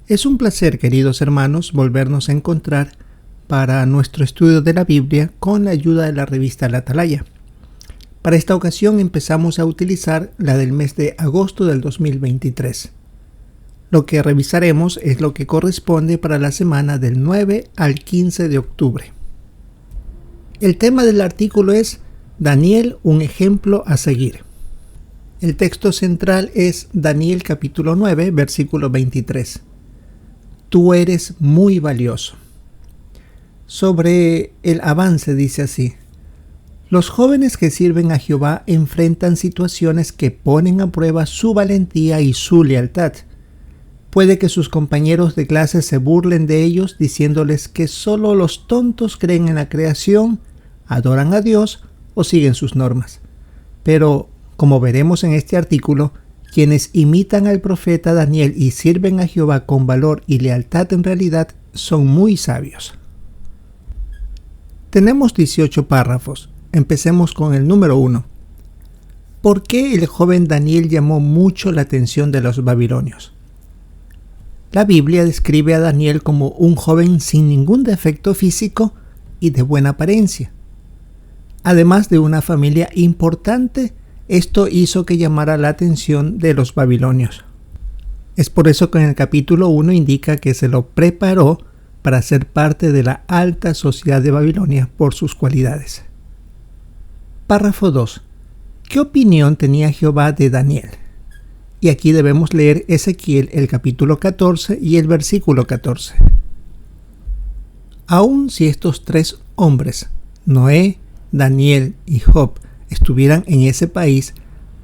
Es un placer, queridos hermanos, volvernos a encontrar para nuestro estudio de la Biblia con la ayuda de la revista La Atalaya. Para esta ocasión empezamos a utilizar la del mes de agosto del 2023. Lo que revisaremos es lo que corresponde para la semana del 9 al 15 de octubre. El tema del artículo es Daniel, un ejemplo a seguir. El texto central es Daniel capítulo 9, versículo 23. Tú eres muy valioso. Sobre el avance dice así: los jóvenes que sirven a Jehová enfrentan situaciones que ponen a prueba su valentía y su lealtad. Puede que sus compañeros de clase se burlen de ellos diciéndoles que solo los tontos creen en la creación, adoran a Dios o siguen sus normas. Pero, como veremos en este artículo, quienes imitan al profeta Daniel y sirven a Jehová con valor y lealtad en realidad son muy sabios. Tenemos 18 párrafos. Empecemos con el número 1. ¿Por qué el joven Daniel llamó mucho la atención de los babilonios? La Biblia describe a Daniel como un joven sin ningún defecto físico y de buena apariencia. Además de una familia importante, esto hizo que llamara la atención de los babilonios. Es por eso que en el capítulo 1 indica que se lo preparó para ser parte de la alta sociedad de Babilonia por sus cualidades. Párrafo 2. ¿Qué opinión tenía Jehová de Daniel? Y aquí debemos leer Ezequiel el capítulo 14 y el versículo 14. Aun si estos tres hombres, Noé, Daniel y Job, estuvieran en ese país,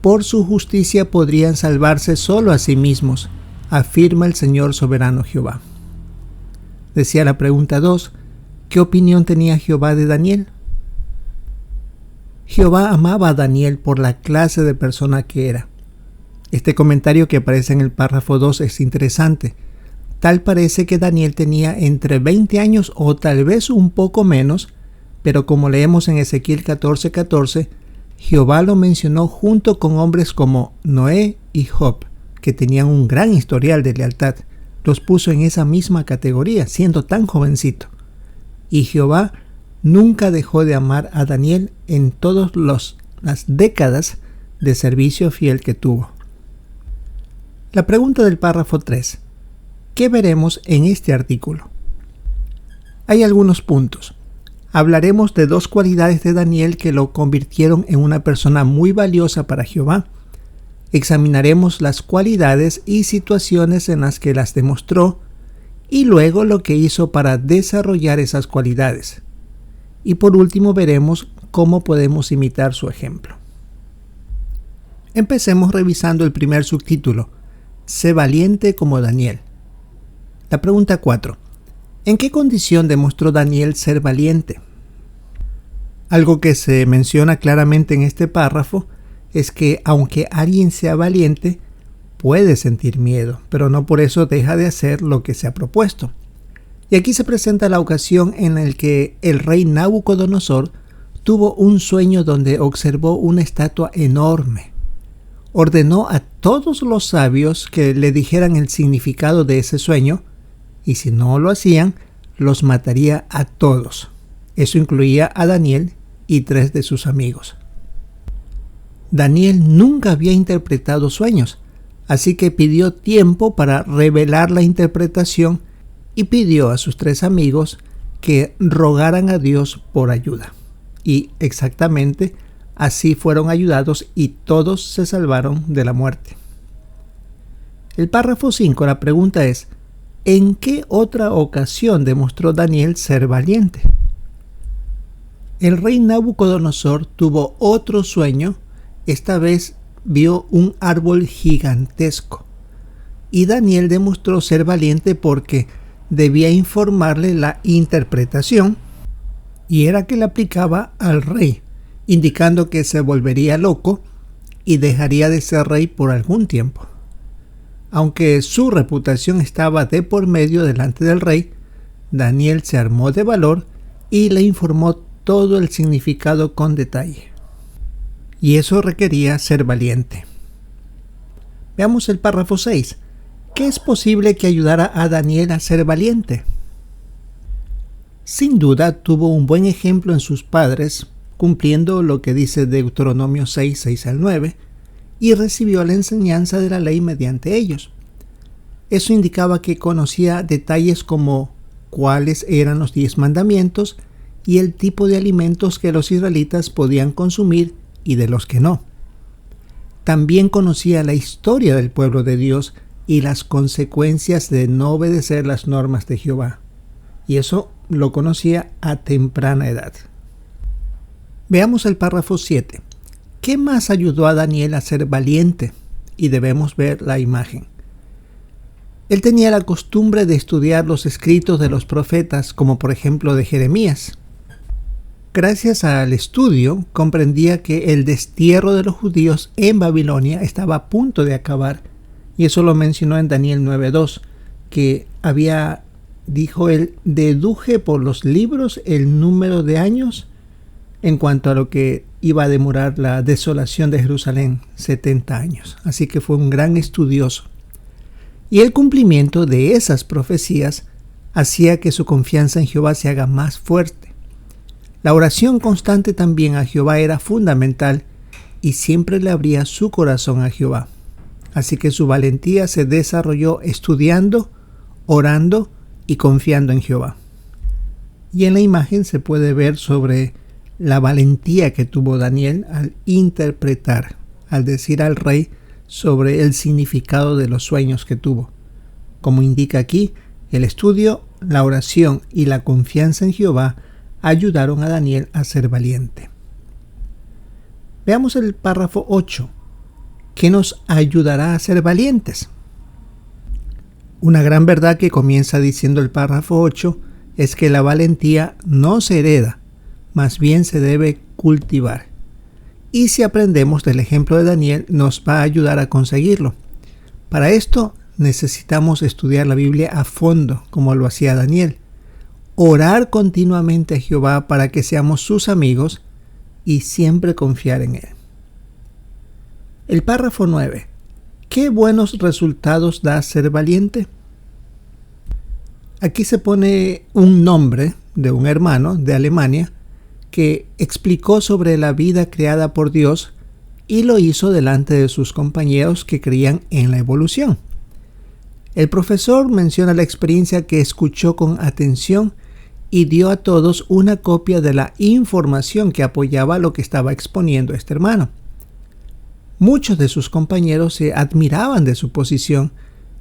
por su justicia podrían salvarse solo a sí mismos, afirma el Señor soberano Jehová. Decía la pregunta 2, ¿qué opinión tenía Jehová de Daniel? Jehová amaba a Daniel por la clase de persona que era. Este comentario que aparece en el párrafo 2 es interesante. Tal parece que Daniel tenía entre 20 años o tal vez un poco menos, pero como leemos en Ezequiel 14:14, Jehová lo mencionó junto con hombres como Noé y Job, que tenían un gran historial de lealtad. Los puso en esa misma categoría, siendo tan jovencito. Y Jehová nunca dejó de amar a Daniel en todas las décadas de servicio fiel que tuvo. La pregunta del párrafo 3. ¿Qué veremos en este artículo? Hay algunos puntos. Hablaremos de dos cualidades de Daniel que lo convirtieron en una persona muy valiosa para Jehová. Examinaremos las cualidades y situaciones en las que las demostró y luego lo que hizo para desarrollar esas cualidades. Y por último veremos cómo podemos imitar su ejemplo. Empecemos revisando el primer subtítulo: Sé valiente como Daniel. La pregunta 4. ¿En qué condición demostró Daniel ser valiente? Algo que se menciona claramente en este párrafo es que aunque alguien sea valiente, puede sentir miedo, pero no por eso deja de hacer lo que se ha propuesto. Y aquí se presenta la ocasión en la que el rey Nabucodonosor tuvo un sueño donde observó una estatua enorme. Ordenó a todos los sabios que le dijeran el significado de ese sueño, y si no lo hacían, los mataría a todos. Eso incluía a Daniel y 3 de sus amigos. Daniel nunca había interpretado sueños, así que pidió tiempo para revelar la interpretación y pidió a sus 3 amigos que rogaran a Dios por ayuda. Y exactamente así fueron ayudados y todos se salvaron de la muerte. El párrafo 5, la pregunta es: ¿en qué otra ocasión demostró Daniel ser valiente? El rey Nabucodonosor tuvo otro sueño. Esta vez vio un árbol gigantesco. Y Daniel demostró ser valiente porque debía informarle la interpretación, y era que la aplicaba al rey, indicando que se volvería loco y dejaría de ser rey por algún tiempo. Aunque su reputación estaba de por medio delante del rey, Daniel se armó de valor y le informó todo el significado con detalle. Y eso requería ser valiente. Veamos el párrafo 6. ¿Qué es posible que ayudara a Daniel a ser valiente? Sin duda tuvo un buen ejemplo en sus padres, cumpliendo lo que dice Deuteronomio 6, 6 al 9, y recibió la enseñanza de la ley mediante ellos. Eso indicaba que conocía detalles como cuáles eran los 10 mandamientos y el tipo de alimentos que los israelitas podían consumir y de los que no. También conocía la historia del pueblo de Dios y las consecuencias de no obedecer las normas de Jehová. Y eso lo conocía a temprana edad. Veamos el párrafo 7. ¿Qué más ayudó a Daniel a ser valiente? Y debemos ver la imagen. Él tenía la costumbre de estudiar los escritos de los profetas, como por ejemplo de Jeremías. Gracias al estudio, comprendía que el destierro de los judíos en Babilonia estaba a punto de acabar. Y eso lo mencionó en Daniel 9:2, que dijo él, deduje por los libros el número de años en cuanto a lo que iba a demorar la desolación de Jerusalén, 70 años. Así que fue un gran estudioso. Y el cumplimiento de esas profecías hacía que su confianza en Jehová se haga más fuerte. La oración constante también a Jehová era fundamental y siempre le abría su corazón a Jehová. Así que su valentía se desarrolló estudiando, orando y confiando en Jehová. Y en la imagen se puede ver sobre la valentía que tuvo Daniel al interpretar, al decir al rey sobre el significado de los sueños que tuvo. Como indica aquí, el estudio, la oración y la confianza en Jehová ayudaron a Daniel a ser valiente. Veamos el párrafo 8. ¿Qué nos ayudará a ser valientes? Una gran verdad que comienza diciendo el párrafo 8 es que la valentía no se hereda, más bien se debe cultivar. Y si aprendemos del ejemplo de Daniel, nos va a ayudar a conseguirlo. Para esto necesitamos estudiar la Biblia a fondo, como lo hacía Daniel. Orar continuamente a Jehová para que seamos sus amigos y siempre confiar en Él. El párrafo 9. ¿Qué buenos resultados da ser valiente? Aquí se pone un nombre de un hermano de Alemania que explicó sobre la vida creada por Dios y lo hizo delante de sus compañeros que creían en la evolución. El profesor menciona la experiencia que escuchó con atención y dio a todos una copia de la información que apoyaba lo que estaba exponiendo este hermano. Muchos de sus compañeros se admiraban de su posición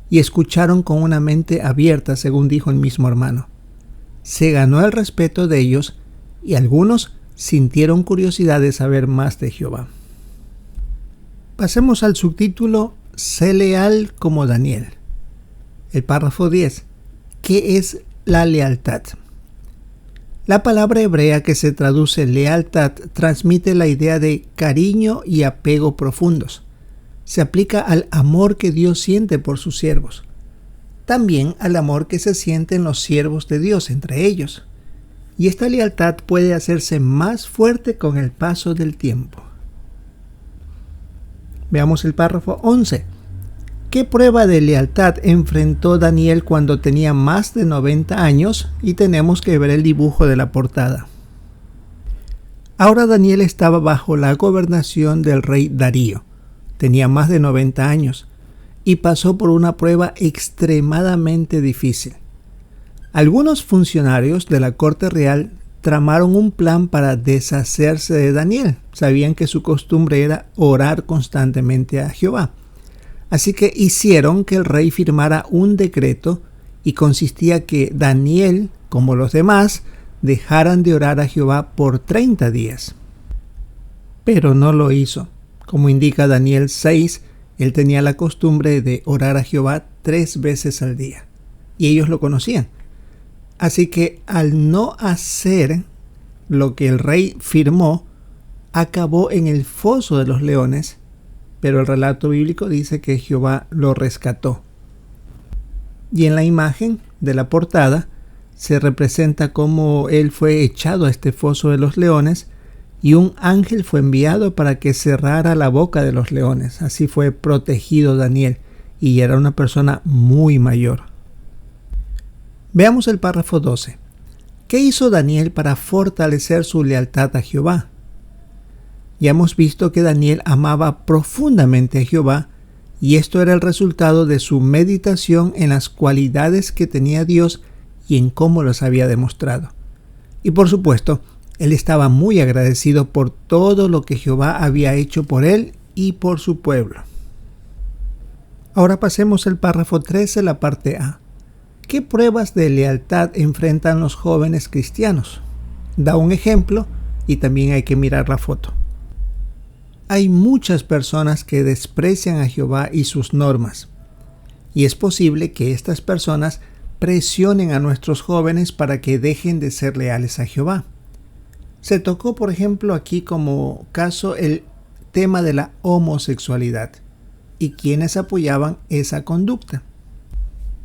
y escucharon con una mente abierta, según dijo el mismo hermano. Se ganó el respeto de ellos y algunos sintieron curiosidad de saber más de Jehová. Pasemos al subtítulo Sé leal como Daniel. El párrafo 10. ¿Qué es la lealtad? La palabra hebrea que se traduce lealtad transmite la idea de cariño y apego profundos. Se aplica al amor que Dios siente por sus siervos. También al amor que se siente en los siervos de Dios entre ellos. Y esta lealtad puede hacerse más fuerte con el paso del tiempo. Veamos el párrafo 11. ¿Qué prueba de lealtad enfrentó Daniel cuando tenía más de 90 años? Y tenemos que ver el dibujo de la portada. Ahora Daniel estaba bajo la gobernación del rey Darío. Tenía más de 90 años y pasó por una prueba extremadamente difícil. Algunos funcionarios de la corte real tramaron un plan para deshacerse de Daniel. Sabían que su costumbre era orar constantemente a Jehová. Así que hicieron que el rey firmara un decreto y consistía que Daniel, como los demás, dejaran de orar a Jehová por 30 días. Pero no lo hizo. Como indica Daniel 6, él tenía la costumbre de orar a Jehová 3 veces al día. Y ellos lo conocían. Así que al no hacer lo que el rey firmó, acabó en el foso de los leones. Pero el relato bíblico dice que Jehová lo rescató. Y en la imagen de la portada se representa cómo él fue echado a este foso de los leones y un ángel fue enviado para que cerrara la boca de los leones. Así fue protegido Daniel y era una persona muy mayor. Veamos el párrafo 12. ¿Qué hizo Daniel para fortalecer su lealtad a Jehová? Ya hemos visto que Daniel amaba profundamente a Jehová, y esto era el resultado de su meditación en las cualidades que tenía Dios y en cómo las había demostrado. Y por supuesto, él estaba muy agradecido por todo lo que Jehová había hecho por él y por su pueblo. Ahora pasemos al párrafo 13, la parte A. ¿Qué pruebas de lealtad enfrentan los jóvenes cristianos? Da un ejemplo y también hay que mirar la foto. Hay muchas personas que desprecian a Jehová y sus normas, y es posible que estas personas presionen a nuestros jóvenes para que dejen de ser leales a Jehová. Se tocó, por ejemplo, aquí como caso el tema de la homosexualidad y quienes apoyaban esa conducta.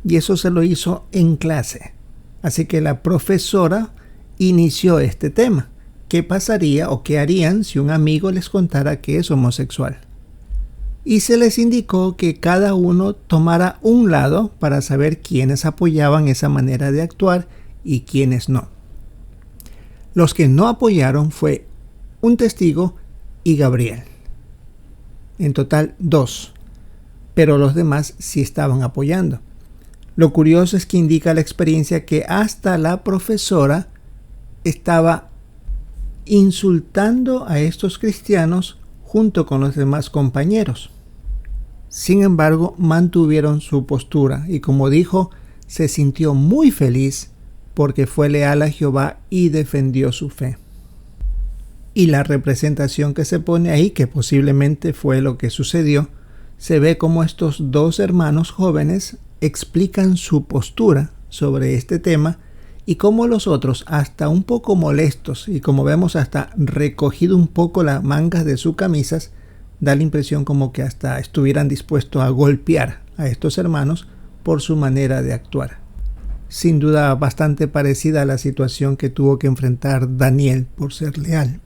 Y eso se lo hizo en clase. Así que la profesora inició este tema. ¿Qué pasaría o qué harían si un amigo les contara que es homosexual? Y se les indicó que cada uno tomara un lado para saber quiénes apoyaban esa manera de actuar y quiénes no. Los que no apoyaron fue un testigo y Gabriel. En total 2, pero los demás sí estaban apoyando. Lo curioso es que indica la experiencia que hasta la profesora estaba insultando a estos cristianos junto con los demás compañeros. Sin embargo, mantuvieron su postura y, como dijo, se sintió muy feliz porque fue leal a Jehová y defendió su fe. Y la representación que se pone ahí, que posiblemente fue lo que sucedió, se ve como estos 2 hermanos jóvenes explican su postura sobre este tema y cómo los otros, hasta un poco molestos y como vemos hasta recogido un poco las mangas de sus camisas, da la impresión como que hasta estuvieran dispuestos a golpear a estos hermanos por su manera de actuar. Sin duda bastante parecida a la situación que tuvo que enfrentar Daniel por ser leal.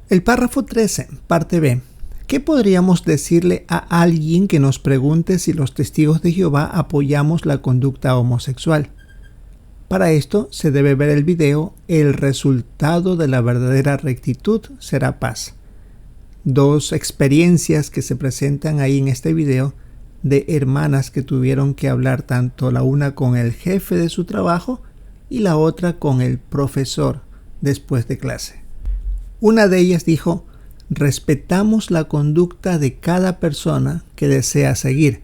El párrafo 13, parte B. ¿Qué podríamos decirle a alguien que nos pregunte si los testigos de Jehová apoyamos la conducta homosexual? Para esto se debe ver el video El resultado de la verdadera rectitud será paz. 2 experiencias que se presentan ahí en este video de hermanas que tuvieron que hablar tanto la una con el jefe de su trabajo y la otra con el profesor después de clase. Una de ellas dijo: respetamos la conducta de cada persona que desea seguir,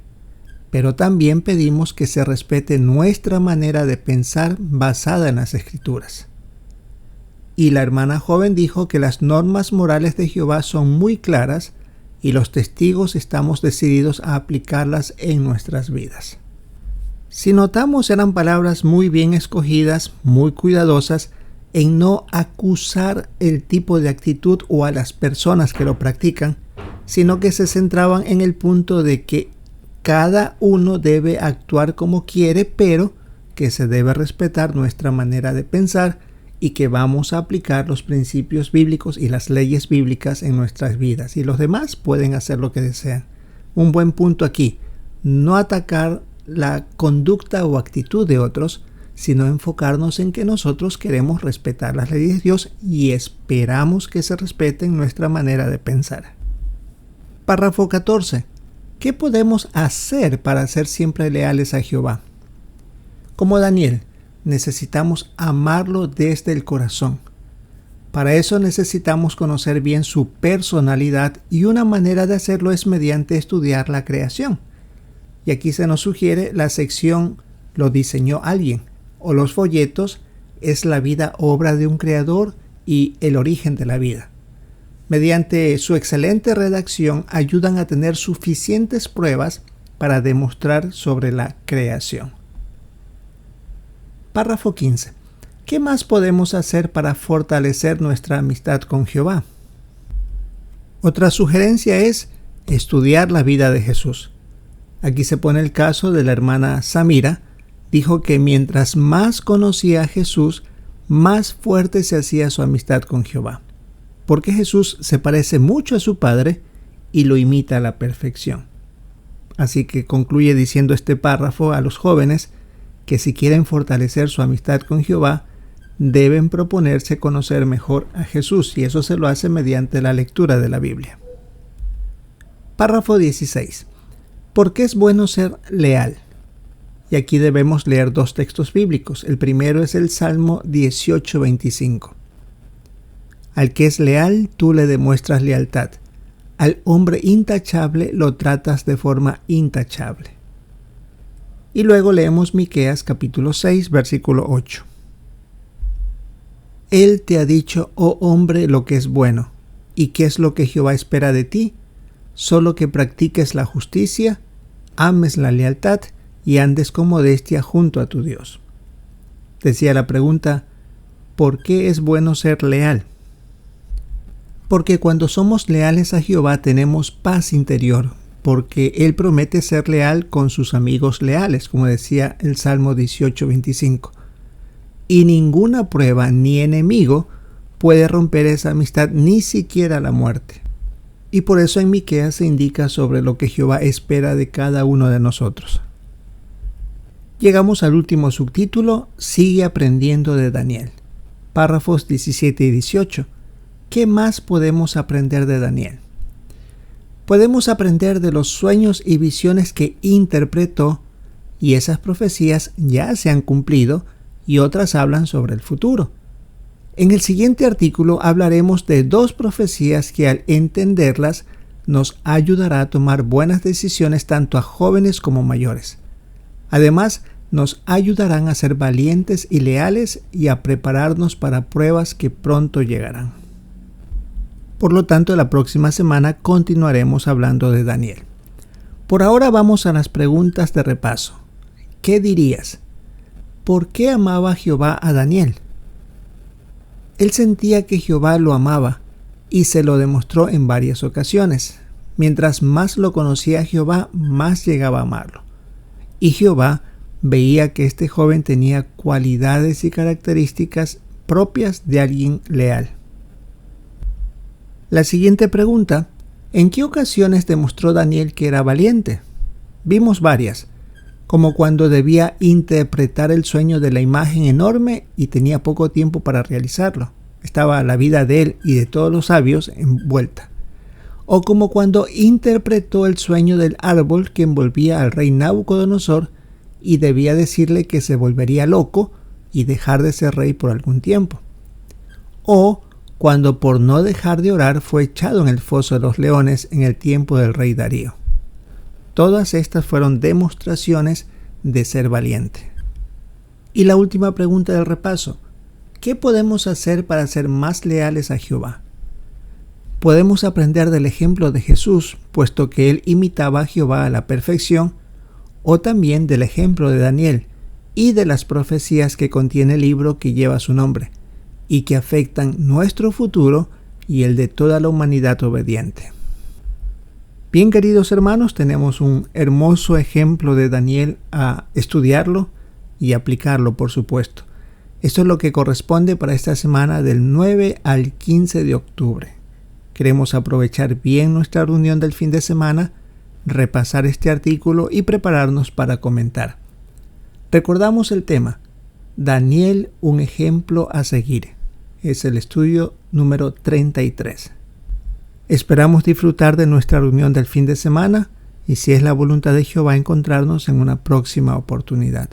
pero también pedimos que se respete nuestra manera de pensar basada en las Escrituras. Y la hermana joven dijo que las normas morales de Jehová son muy claras y los testigos estamos decididos a aplicarlas en nuestras vidas. Si notamos, eran palabras muy bien escogidas, muy cuidadosas en no acusar el tipo de actitud o a las personas que lo practican, sino que se centraban en el punto de que cada uno debe actuar como quiere, pero que se debe respetar nuestra manera de pensar y que vamos a aplicar los principios bíblicos y las leyes bíblicas en nuestras vidas. Y los demás pueden hacer lo que desean. Un buen punto aquí: no atacar la conducta o actitud de otros, sino enfocarnos en que nosotros queremos respetar las leyes de Dios y esperamos que se respeten nuestra manera de pensar. Párrafo 14. ¿Qué podemos hacer para ser siempre leales a Jehová? Como Daniel, necesitamos amarlo desde el corazón. Para eso necesitamos conocer bien su personalidad y una manera de hacerlo es mediante estudiar la creación. Y aquí se nos sugiere la sección ¿lo diseñó alguien? O los folletos ¿es la vida obra de un creador? Y el origen de la vida. Mediante su excelente redacción ayudan a tener suficientes pruebas para demostrar sobre la creación. Párrafo 15. ¿Qué más podemos hacer para fortalecer nuestra amistad con Jehová? Otra sugerencia es estudiar la vida de Jesús. Aquí se pone el caso de la hermana Samira. Dijo que mientras más conocía a Jesús, más fuerte se hacía su amistad con Jehová, porque Jesús se parece mucho a su Padre y lo imita a la perfección. Así que concluye diciendo este párrafo a los jóvenes que si quieren fortalecer su amistad con Jehová, deben proponerse conocer mejor a Jesús, y eso se lo hace mediante la lectura de la Biblia. Párrafo 16. ¿Por qué es bueno ser leal? Y aquí debemos leer dos textos bíblicos. El primero es el Salmo 18:25. Al que es leal, tú le demuestras lealtad. Al hombre intachable lo tratas de forma intachable. Y luego leemos Miqueas capítulo 6, versículo 8. Él te ha dicho, oh hombre, lo que es bueno. ¿Y qué es lo que Jehová espera de ti? Solo que practiques la justicia, ames la lealtad y andes con modestia junto a tu Dios. Decía la pregunta, ¿por qué es bueno ser leal? Porque cuando somos leales a Jehová tenemos paz interior, porque Él promete ser leal con sus amigos leales, como decía el Salmo 18:25. Y ninguna prueba ni enemigo puede romper esa amistad, ni siquiera la muerte. Y por eso en Miqueas se indica sobre lo que Jehová espera de cada uno de nosotros. Llegamos al último subtítulo, Sigue aprendiendo de Daniel. Párrafos 17 y 18. ¿Qué más podemos aprender de Daniel? Podemos aprender de los sueños y visiones que interpretó, y esas profecías ya se han cumplido y otras hablan sobre el futuro. En el siguiente artículo hablaremos de dos profecías que al entenderlas nos ayudará a tomar buenas decisiones tanto a jóvenes como mayores. Además, nos ayudarán a ser valientes y leales y a prepararnos para pruebas que pronto llegarán. Por lo tanto, la próxima semana continuaremos hablando de Daniel. Por ahora vamos a las preguntas de repaso. ¿Qué dirías? ¿Por qué amaba Jehová a Daniel? Él sentía que Jehová lo amaba y se lo demostró en varias ocasiones. Mientras más lo conocía a Jehová, más llegaba a amarlo. Y Jehová veía que este joven tenía cualidades y características propias de alguien leal. La siguiente pregunta, ¿en qué ocasiones demostró Daniel que era valiente? Vimos varias, como cuando debía interpretar el sueño de la imagen enorme y tenía poco tiempo para realizarlo. Estaba la vida de él y de todos los sabios envuelta. O como cuando interpretó el sueño del árbol que envolvía al rey Nabucodonosor y debía decirle que se volvería loco y dejar de ser rey por algún tiempo. O cuando por no dejar de orar fue echado en el foso de los leones en el tiempo del rey Darío. Todas estas fueron demostraciones de ser valiente. Y la última pregunta del repaso, ¿qué podemos hacer para ser más leales a Jehová? Podemos aprender del ejemplo de Jesús, puesto que él imitaba a Jehová a la perfección, o también del ejemplo de Daniel y de las profecías que contiene el libro que lleva su nombre, y que afectan nuestro futuro y el de toda la humanidad obediente. Bien, queridos hermanos, tenemos un hermoso ejemplo de Daniel a estudiarlo y aplicarlo, por supuesto. Esto es lo que corresponde para esta semana del 9 al 15 de octubre. Queremos aprovechar bien nuestra reunión del fin de semana, repasar este artículo y prepararnos para comentar. Recordamos el tema, Daniel, un ejemplo a seguir. Es el estudio número 33. Esperamos disfrutar de nuestra reunión del fin de semana y si es la voluntad de Jehová encontrarnos en una próxima oportunidad.